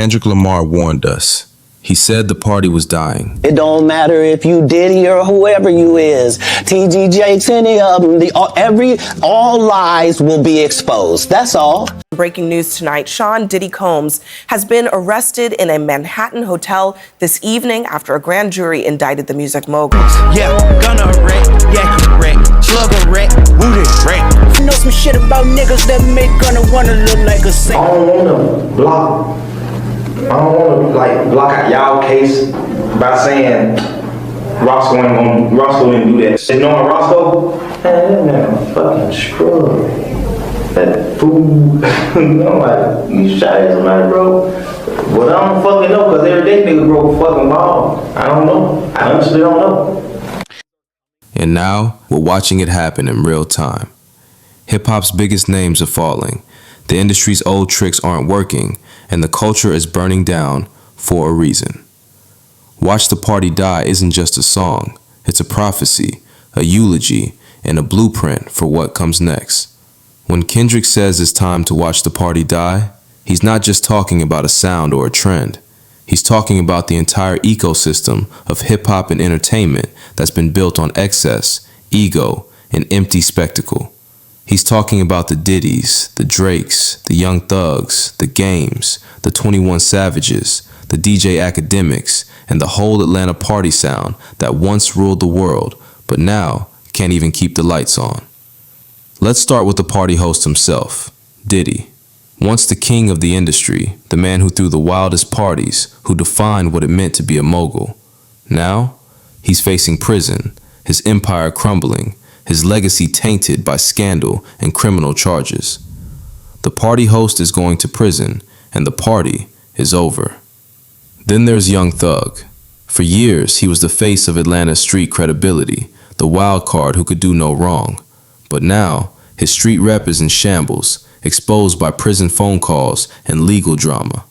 Kendrick Lamar warned us. He said the party was dying. It don't matter if you Diddy or whoever you is, TG Jakes, any of them, all lies will be exposed. That's all. Breaking news tonight, Sean Diddy Combs has been arrested in a Manhattan hotel this evening after a grand jury indicted the music mogul. Yeah, gonna wreck, yeah, correct, slug a wreck, wounded wreck. You know some shit about niggas that make gonna wanna look like a saint. I don't want to block out y'all case by saying Roscoe didn't do that. And knowing Roscoe, man, that man a fucking scrub. That fool, I'm like, you shot at somebody, bro? Well, I don't fucking know, because every day nigga grow a fucking ball. I don't know. I honestly don't know. And now, we're watching it happen in real time. Hip-hop's biggest names are falling. The industry's old tricks aren't working, and the culture is burning down for a reason. Watch the Party Die isn't just a song. It's a prophecy, a eulogy, and a blueprint for what comes next. When Kendrick says it's time to watch the party die, he's not just talking about a sound or a trend. He's talking about the entire ecosystem of hip-hop and entertainment that's been built on excess, ego, and empty spectacle. He's talking about the Diddys, the Drakes, the Young Thugs, the Games, the 21 Savages, the DJ Academics, and the whole Atlanta party sound that once ruled the world, but now can't even keep the lights on. Let's start with the party host himself, Diddy. Once the king of the industry, the man who threw the wildest parties, who defined what it meant to be a mogul. Now, he's facing prison, his empire crumbling, his legacy tainted by scandal and criminal charges. The party host is going to prison, and the party is over. Then there's Young Thug. For years, he was the face of Atlanta's street credibility, the wild card who could do no wrong. But now, his street rep is in shambles, exposed by prison phone calls and legal drama.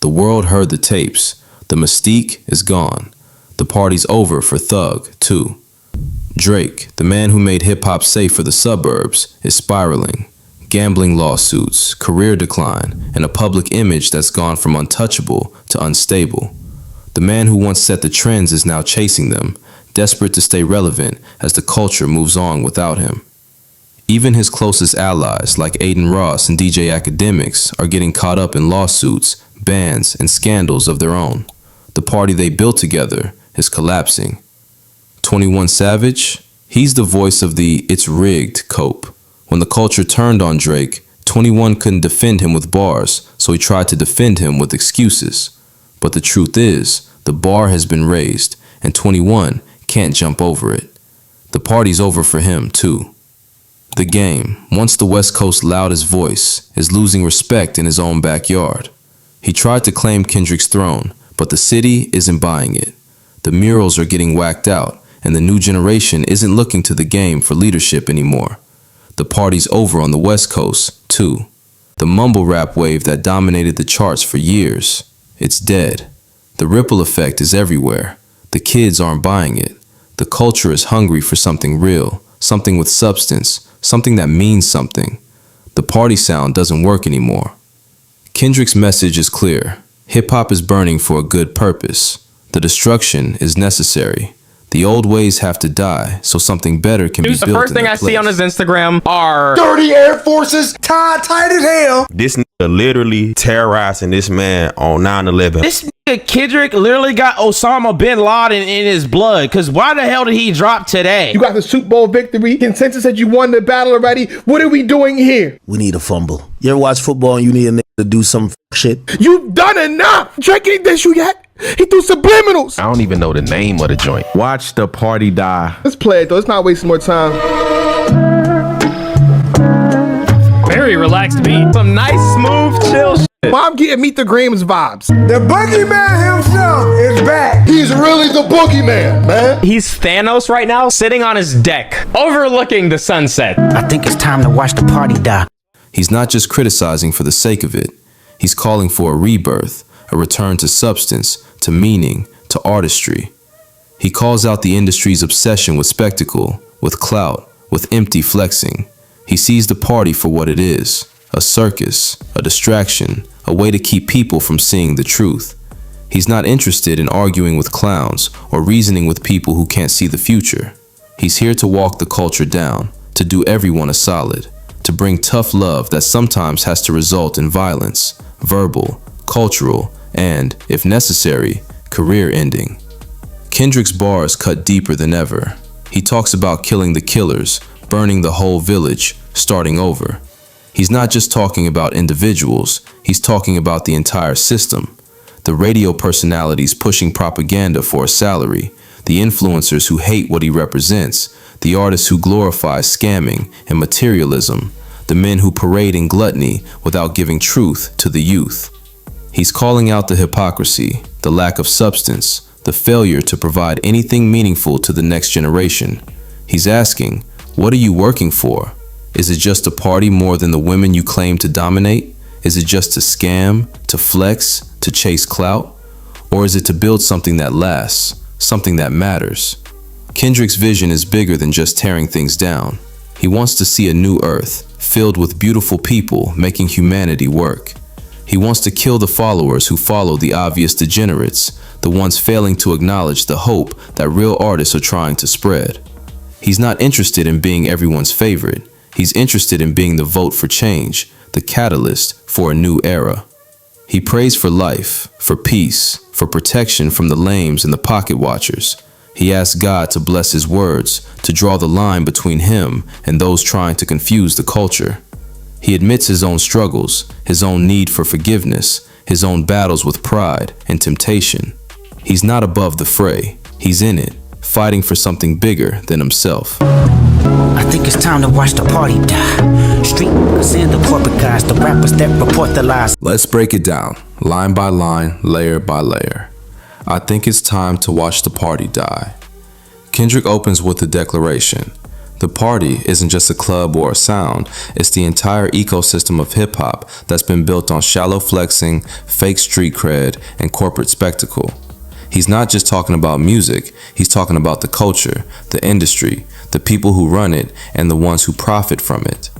The world heard the tapes. The mystique is gone. The party's over for Thug, too. Drake, the man who made hip-hop safe for the suburbs, is spiraling. Gambling lawsuits, career decline, and a public image that's gone from untouchable to unstable. The man who once set the trends is now chasing them, desperate to stay relevant as the culture moves on without him. Even his closest allies, like Aiden Ross and DJ Academics, are getting caught up in lawsuits, bans, and scandals of their own. The party they built together is collapsing. 21 Savage, he's the voice of the "it's rigged" cope. When the culture turned on Drake, 21 couldn't defend him with bars, so he tried to defend him with excuses. But the truth is, the bar has been raised, and 21 can't jump over it. The party's over for him, too. The Game, once the West Coast's loudest voice, is losing respect in his own backyard. He tried to claim Kendrick's throne, but the city isn't buying it. The murals are getting whacked out, and the new generation isn't looking to the Game for leadership anymore. The party's over on the West Coast, too. The mumble rap wave that dominated the charts for years, it's dead. The ripple effect is everywhere. The kids aren't buying it. The culture is hungry for something real, something with substance, something that means something. The party sound doesn't work anymore. Kendrick's message is clear. Hip-hop is burning for a good purpose. The destruction is necessary. The old ways have to die, so something better can be built. The first thing I see on his Instagram are dirty Air Forces, tied tight as hell. This nigga literally terrorizing this man on 9/11. This nigga Kendrick literally got Osama bin Laden in his blood. Cause why the hell did he drop today? You got the Super Bowl victory. Consensus said you won the battle already. What are we doing here? We need a fumble. You ever watch football and you need a nigga to do some shit? You've done enough. Drake ain't this you yet. He threw subliminals. I don't even know the name of the joint. Watch the party die. Let's play it though. Let's not waste more time. Very relaxed beat. Some nice, smooth, chill shit. I'm getting Meet the Grams vibes. The boogeyman himself is back. He's really the boogeyman, man. He's Thanos right now, sitting on his deck, overlooking the sunset. I think it's time to watch the party die. He's not just criticizing for the sake of it. He's calling for a rebirth, a return to substance, to meaning, to artistry. He calls out the industry's obsession with spectacle, with clout, with empty flexing. He sees the party for what it is, a circus, a distraction, a way to keep people from seeing the truth. He's not interested in arguing with clowns or reasoning with people who can't see the future. He's here to walk the culture down, to do everyone a solid, to bring tough love that sometimes has to result in violence, verbal, cultural, and, if necessary, career-ending. Kendrick's bars cut deeper than ever. He talks about killing the killers, burning the whole village, starting over. He's not just talking about individuals, he's talking about the entire system. The radio personalities pushing propaganda for a salary, the influencers who hate what he represents, the artists who glorify scamming and materialism, the men who parade in gluttony without giving truth to the youth. He's calling out the hypocrisy, the lack of substance, the failure to provide anything meaningful to the next generation. He's asking, what are you working for? Is it just to party more than the women you claim to dominate? Is it just to scam, to flex, to chase clout? Or is it to build something that lasts, something that matters? Kendrick's vision is bigger than just tearing things down. He wants to see a new earth, filled with beautiful people making humanity work. He wants to kill the followers who follow the obvious degenerates, the ones failing to acknowledge the hope that real artists are trying to spread. He's not interested in being everyone's favorite. He's interested in being the vote for change, the catalyst for a new era. He prays for life, for peace, for protection from the lames and the pocket watchers. He asks God to bless his words, to draw the line between him and those trying to confuse the culture. He admits his own struggles, his own need for forgiveness, his own battles with pride and temptation. He's not above the fray. He's in it, fighting for something bigger than himself. I think it's time to watch the party die. Street niggas and the corporate guys, the rappers that report the lies. Let's break it down, line by line, layer by layer. I think it's time to watch the party die. Kendrick opens with a declaration. The party isn't just a club or a sound, it's the entire ecosystem of hip-hop that's been built on shallow flexing, fake street cred, and corporate spectacle. He's not just talking about music, he's talking about the culture, the industry, the people who run it, and the ones who profit from it.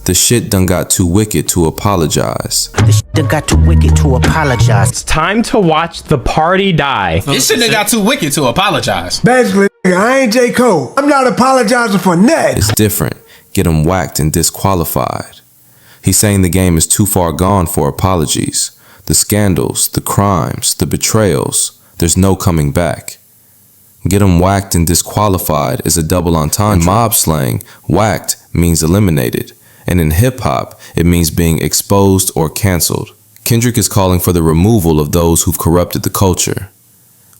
The shit done got too wicked to apologize. The shit done got too wicked to apologize. It's time to watch the party die. This shit done got too wicked to apologize. Basically, I ain't J. Cole. I'm not apologizing for nothing. It's different. Get him whacked and disqualified. He's saying the game is too far gone for apologies. The scandals, the crimes, the betrayals, there's no coming back. Get him whacked and disqualified is a double entendre. In mob slang, whacked means eliminated. And in hip-hop, it means being exposed or canceled. Kendrick is calling for the removal of those who've corrupted the culture.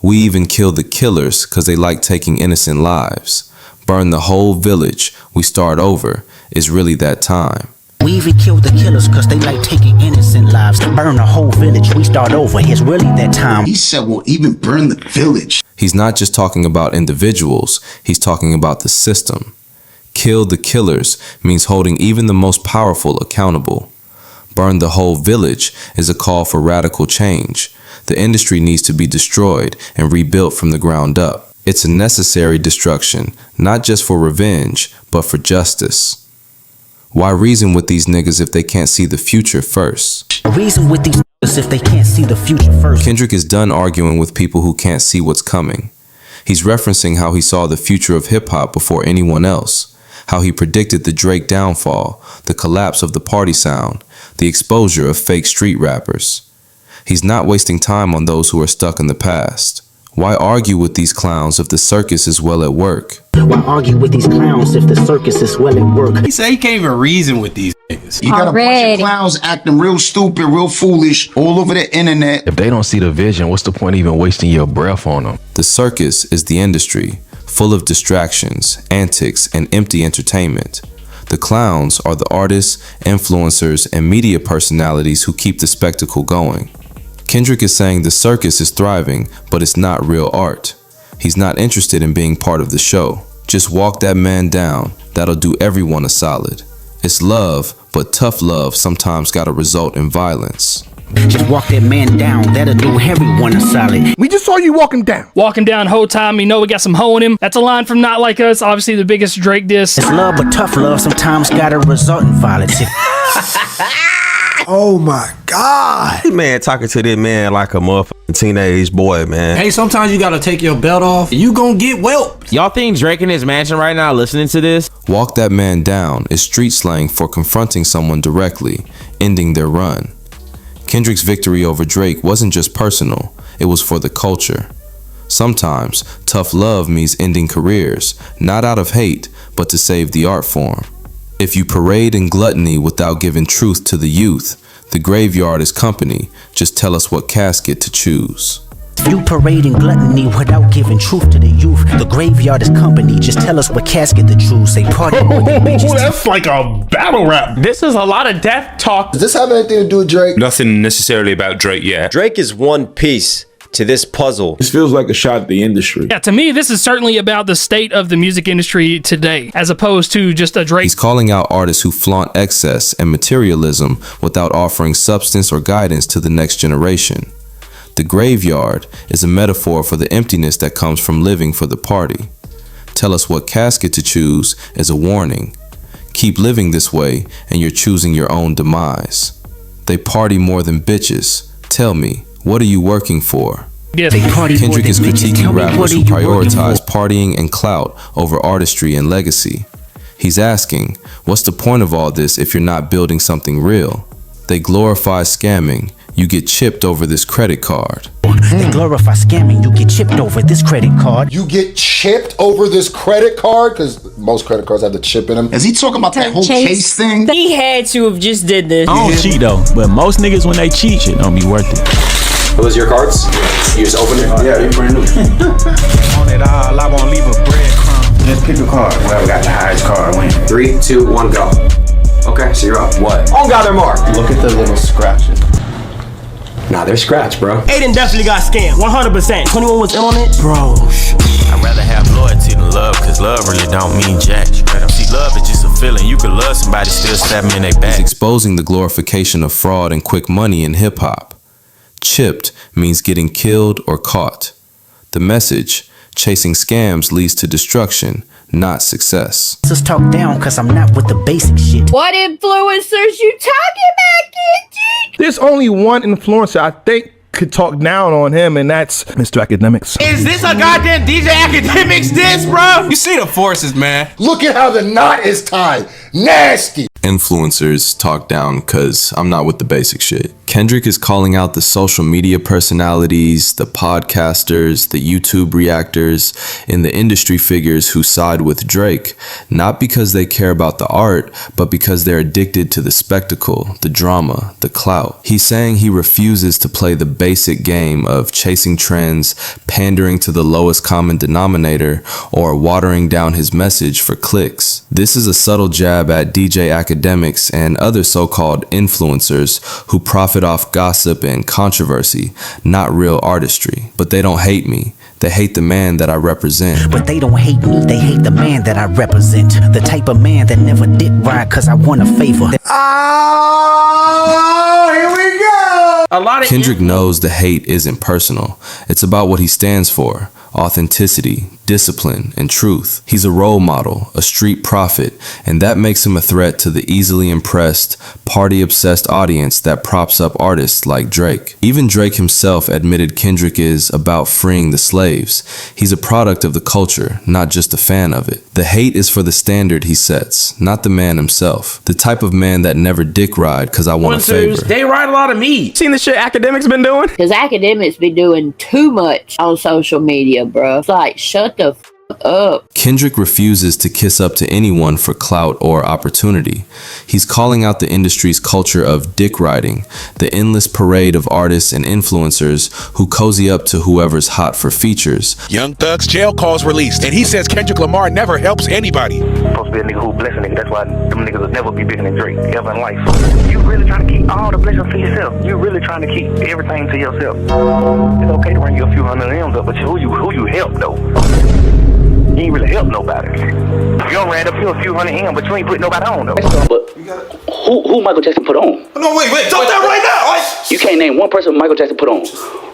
We even kill the killers because they like taking innocent lives. Burn the whole village, we start over, is really that time. We even kill the killers because they like taking innocent lives. Burn the whole village, we start over, it's really that time. He said we'll even burn the village. He's not just talking about individuals, he's talking about the system. Kill the killers means holding even the most powerful accountable. Burn the whole village is a call for radical change. The industry needs to be destroyed and rebuilt from the ground up. It's a necessary destruction, not just for revenge, but for justice. Why reason with these niggas if they can't see the future first? Reason with these niggas if they can't see the future first. Kendrick is done arguing with people who can't see what's coming. He's referencing how he saw the future of hip-hop before anyone else. How he predicted the Drake downfall, the collapse of the party sound, the exposure of fake street rappers. He's not wasting time on those who are stuck in the past. Why argue with these clowns if the circus is well at work? Why argue with these clowns if the circus is well at work? He said he can't even reason with these niggas. You got a bunch of clowns acting real stupid, real foolish all over the internet. If they don't see the vision, what's the point even wasting your breath on them? The circus is the industry, full of distractions, antics, and empty entertainment. The clowns are the artists, influencers, and media personalities who keep the spectacle going. Kendrick is saying the circus is thriving, but it's not real art. He's not interested in being part of the show. Just walk that man down, that'll do everyone a solid. It's love, but tough love sometimes gotta result in violence. Just walk that man down, that'll do everyone a solid. We just saw you walking down. Walking down whole time, you know we got some hoe in him. That's a line from Not Like Us, obviously the biggest Drake diss. It's love, but tough love sometimes gotta result in violence. Oh my God. This man talking to this man like a motherfucking teenage boy, man. Hey, sometimes you gotta take your belt off. You gonna get whelped. Y'all think Drake in his mansion right now listening to this? Walk that man down is street slang for confronting someone directly, ending their run. Kendrick's victory over Drake wasn't just personal, it was for the culture. Sometimes, tough love means ending careers, not out of hate, but to save the art form. If you parade in gluttony without giving truth to the youth, the graveyard is company. Just tell us what casket to choose. You parading gluttony without giving truth to the youth. The graveyard is company. Just tell us what casket to choose. They party more than bitches. That's like a battle rap. This is a lot of death talk. Does this have anything to do with Drake? Nothing necessarily about Drake yet. Drake is one piece to this puzzle. This feels like a shot at the industry. Yeah, to me, this is certainly about the state of the music industry today, as opposed to just a Drake. He's calling out artists who flaunt excess and materialism without offering substance or guidance to the next generation. The graveyard is a metaphor for the emptiness that comes from living for the party. Tell us what casket to choose is a warning. Keep living this way and you're choosing your own demise. They party more than bitches. Tell me, what are you working for? Kendrick is critiquing rappers who prioritize partying and clout over artistry and legacy. He's asking, what's the point of all this if you're not building something real? They glorify scamming. You get chipped over this credit card. They glorify scamming. You get chipped over this credit card. You get chipped over this credit card? Because most credit cards have the chip in them. Is he talking about that whole case thing? He had to have just did this. I don't cheat though, but most niggas when they cheat, shit don't be worth it. Those your cards? You just open it? Yeah, they're brand new. On it all, I won't leave a breadcrumb. Just pick a card. Whoever got the highest card win. 3, 2, 1, go. Okay, so you're up. What? On God, they're marked. Look at the little scratches. Nah, they're scratched, bro. Aiden definitely got scammed, 100%. 21 was in on it? Bro, I'd rather have loyalty than love, cause love really don't mean jack. See, love is just a feeling. You could love somebody, still stab them in their back. He's exposing the glorification of fraud and quick money in hip-hop. Chipped means getting killed or caught. The message, chasing scams leads to destruction, not success. Just talk down cause I'm not with the basic shit. what influencers you talking about, Kendrick? There's only one influencer I think could talk down on him, and that's Mr. Academics. Is this a goddamn DJ Academics diss, bro? You see the forces, man. Look at how the knot is tied. Nasty. Influencers talk down cause I'm not with the basic shit. Kendrick is calling out the social media personalities, the podcasters, the YouTube reactors, and the industry figures who side with Drake, not because they care about the art, but because they're addicted to the spectacle, the drama, the clout. He's saying he refuses to play the basic game of chasing trends, pandering to the lowest common denominator, or watering down his message for clicks. This is a subtle jab at DJ Academics and other so-called influencers who profit off gossip and controversy, not real artistry. But they don't hate me. They hate the man that I represent. But they don't hate me, they hate the man that I represent. The type of man that never did right cause I want a favor. Oh, here we go. A lot of Kendrick knows the hate isn't personal. It's about what he stands for. Authenticity, discipline, and truth. He's a role model, a street prophet, and that makes him a threat to the easily impressed, party-obsessed audience that props up artists like Drake. Even Drake himself admitted Kendrick is about freeing the slaves. He's a product of the culture, not just a fan of it. The hate is for the standard he sets, not the man himself. The type of man that never dick ride cause I want a favor. They ride a lot of meat. Seen the shit Academics been doing? Because Academics be doing too much on social media, bro. It's like, shut the f up. Kendrick refuses to kiss up to anyone for clout or opportunity. He's calling out the industry's culture of dick riding, the endless parade of artists and influencers who cozy up to whoever's hot for features. Young Thug's jail calls released, and he says Kendrick Lamar never helps anybody. Supposed to be a nigga who bless a nigga. That's why them niggas will never be bigger than Drake ever in life. You really trying to keep all the blessings to yourself. You really trying to keep everything to yourself. It's okay to bring you a few hundred M's up, but who you help though? You ain't really help nobody. You don't ran up here a few hundred M's, but you ain't put nobody on though. But Who Michael Jackson put on? No, wait, stop that right now! You can't name one person Michael Jackson put on.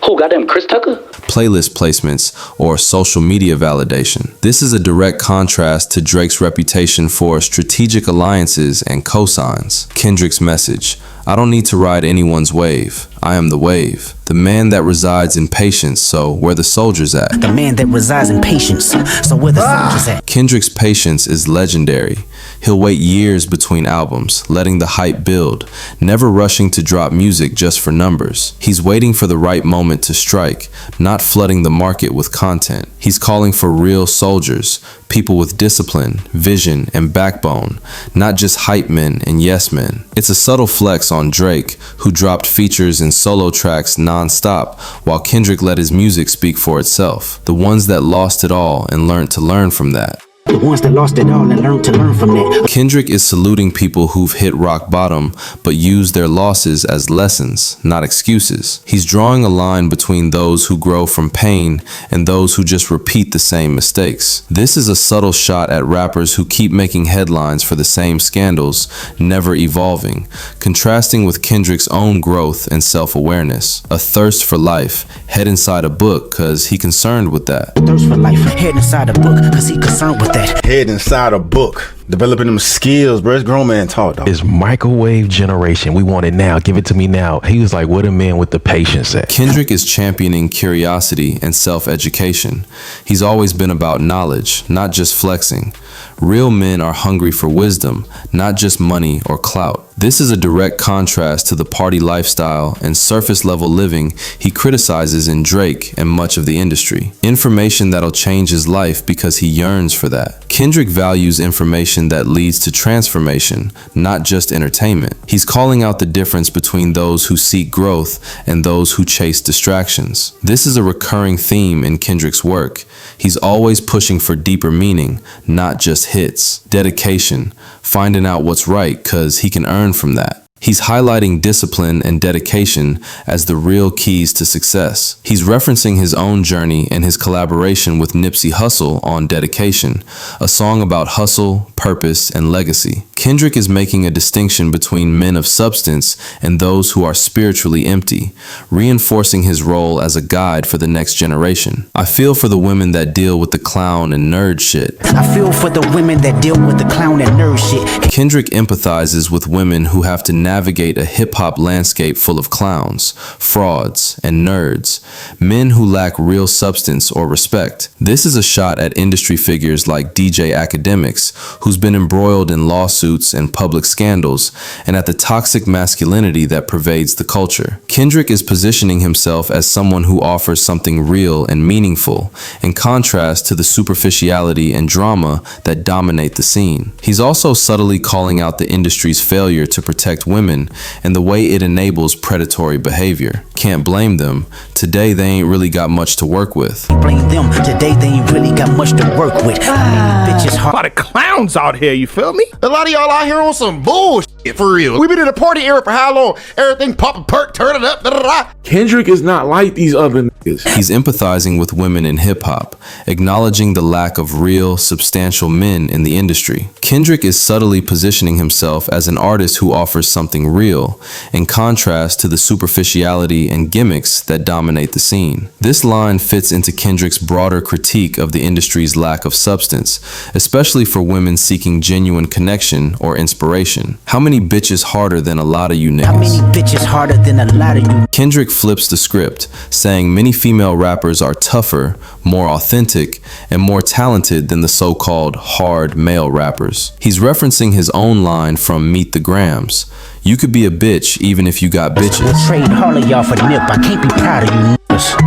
Who, goddamn Chris Tucker? Playlist placements, or social media validation. This is a direct contrast to Drake's reputation for strategic alliances and cosigns. Kendrick's message: I don't need to ride anyone's wave. I am the wave. The man that resides in patience, so where the soldiers at? The man that resides in patience, so where the soldiers at? Kendrick's patience is legendary. He'll wait years between albums, letting the hype build, never rushing to drop music just for numbers. He's waiting for the right moment to strike, not flooding the market with content. He's calling for real soldiers, people with discipline, vision, and backbone, not just hype men and yes men. It's a subtle flex on Drake, who dropped features and solo tracks non-stop, while Kendrick let his music speak for itself. The ones that lost it all and learned to learn from that. The ones that lost it all and learned to learn from that. Kendrick is saluting people who've hit rock bottom, but used their losses as lessons, not excuses. He's drawing a line between those who grow from pain and those who just repeat the same mistakes. This is a subtle shot at rappers who keep making headlines for the same scandals, never evolving, contrasting with Kendrick's own growth and self-awareness. A thirst for life, head inside a book, cause he concerned with that. Thirst for life, head inside a book, cause he concerned with that. Head inside a book. Developing them skills, bro. It's grown man talk, dog. It's microwave generation. We want it now. Give it to me now. He was like, what a man with the patience at. Kendrick is championing curiosity and self-education. He's always been about knowledge, not just flexing. Real men are hungry for wisdom, not just money or clout. This is a direct contrast to the party lifestyle and surface-level living he criticizes in Drake and much of the industry. Information that'll change his life because he yearns for that. Kendrick values information that leads to transformation, not just entertainment. He's calling out the difference between those who seek growth and those who chase distractions. This is a recurring theme in Kendrick's work. He's always pushing for deeper meaning, not just hits. Dedication, finding out what's right cause he can earn from that. He's highlighting discipline and dedication as the real keys to success. He's referencing his own journey and his collaboration with Nipsey Hussle on Dedication, a song about hustle, purpose, and legacy. Kendrick is making a distinction between men of substance and those who are spiritually empty, reinforcing his role as a guide for the next generation. I feel for the women that deal with the clown and nerd shit. I feel for the women that deal with the clown and nerd shit. Kendrick empathizes with women who have to navigate a hip-hop landscape full of clowns, frauds, and nerds, men who lack real substance or respect. This is a shot at industry figures like DJ Academics, who's been embroiled in lawsuits and public scandals, and at the toxic masculinity that pervades the culture. Kendrick is positioning himself as someone who offers something real and meaningful, in contrast to the superficiality and drama that dominate the scene. He's also subtly calling out the industry's failure to protect women and the way it enables predatory behavior. Can't blame them. Today they ain't really got much to work with. Blame them. Today they ain't really got much to work with. Bitches hard. A lot of clowns out here, you feel me? A lot of y'all out here on some bullshit, for real. We've been in a party era for how long? Everything pop and perk, turn it up, da-da-da. Kendrick is not like these other niggas. He's empathizing with women in hip-hop, acknowledging the lack of real, substantial men in the industry. Kendrick is subtly positioning himself as an artist who offers something real, in contrast to the superficiality and gimmicks that dominate the scene. This line fits into Kendrick's broader critique of the industry's lack of substance, especially for women seeking genuine connection or inspiration. How many bitches harder than a lot of you niggas? How many bitches harder than a lot of you? Kendrick flips the script, saying many female rappers are tougher, more authentic, and more talented than the so-called hard male rappers. He's referencing his own line from Meet the Grams. You could be a bitch even if you got bitches. We'll trade all of y'all for Nip. I can't be proud of you niggas.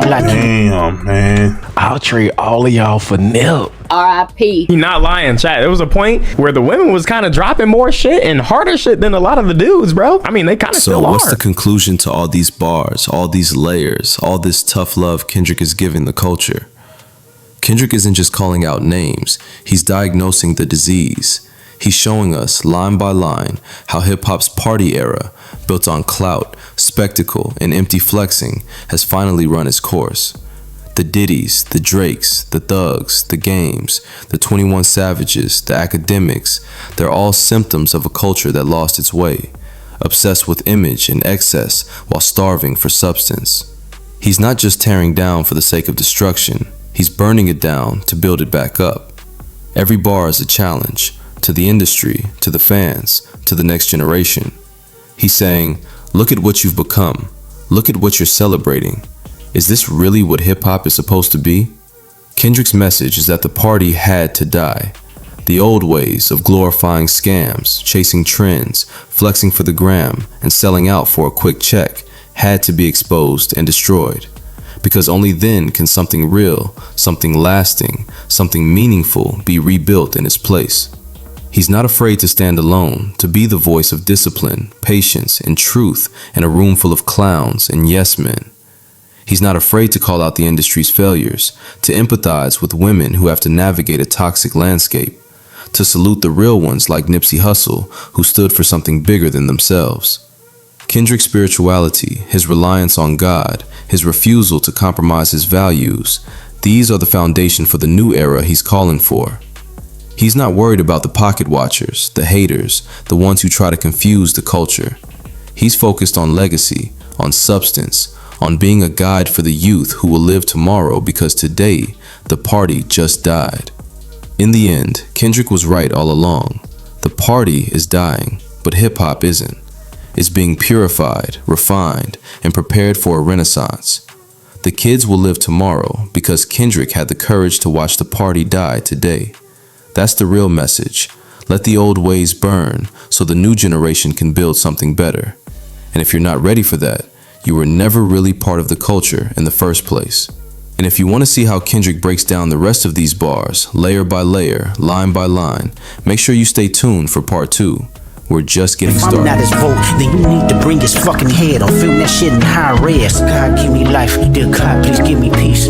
Damn, man. I'll trade all of y'all for Nip. R.I.P. He not lying, chat. There was a point where the women was kind of dropping more shit and harder shit than a lot of the dudes, bro. I mean, they kind of still So are. what's the conclusion to all these bars, all these layers, all this tough love Kendrick is giving the culture? Kendrick isn't just calling out names. He's diagnosing the disease. He's showing us, line by line, how hip-hop's party era, built on clout, spectacle, and empty flexing, has finally run its course. The Diddys, the Drakes, the Thugs, the Games, the 21 Savages, the Academics, they're all symptoms of a culture that lost its way, obsessed with image and excess while starving for substance. He's not just tearing down for the sake of destruction, he's burning it down to build it back up. Every bar is a challenge, to the industry, to the fans, to the next generation. He's saying, look at what you've become, look at what you're celebrating. Is this really what hip-hop is supposed to be? Kendrick's message is that the party had to die. The old ways of glorifying scams, chasing trends, flexing for the gram, and selling out for a quick check had to be exposed and destroyed. Because only then can something real, something lasting, something meaningful be rebuilt in its place. He's not afraid to stand alone, to be the voice of discipline, patience, and truth in a room full of clowns and yes men. He's not afraid to call out the industry's failures, to empathize with women who have to navigate a toxic landscape, to salute the real ones like Nipsey Hussle, who stood for something bigger than themselves. Kendrick's spirituality, his reliance on God, his refusal to compromise his values, these are the foundation for the new era he's calling for. He's not worried about the pocket watchers, the haters, the ones who try to confuse the culture. He's focused on legacy, on substance, on being a guide for the youth who will live tomorrow because today, the party just died. In the end, Kendrick was right all along. The party is dying, but hip-hop isn't. It's being purified, refined, and prepared for a renaissance. The kids will live tomorrow because Kendrick had the courage to watch the party die today. That's the real message. Let the old ways burn so the new generation can build something better. And if you're not ready for that, you were never really part of the culture in the first place. And if you want to see how Kendrick breaks down the rest of these bars, layer by layer, line by line, make sure you stay tuned for part 2. We're just getting started. If I'm not his vote, then you need to bring his fucking head or film that shit in high res. God give me life, dear God, please give me peace.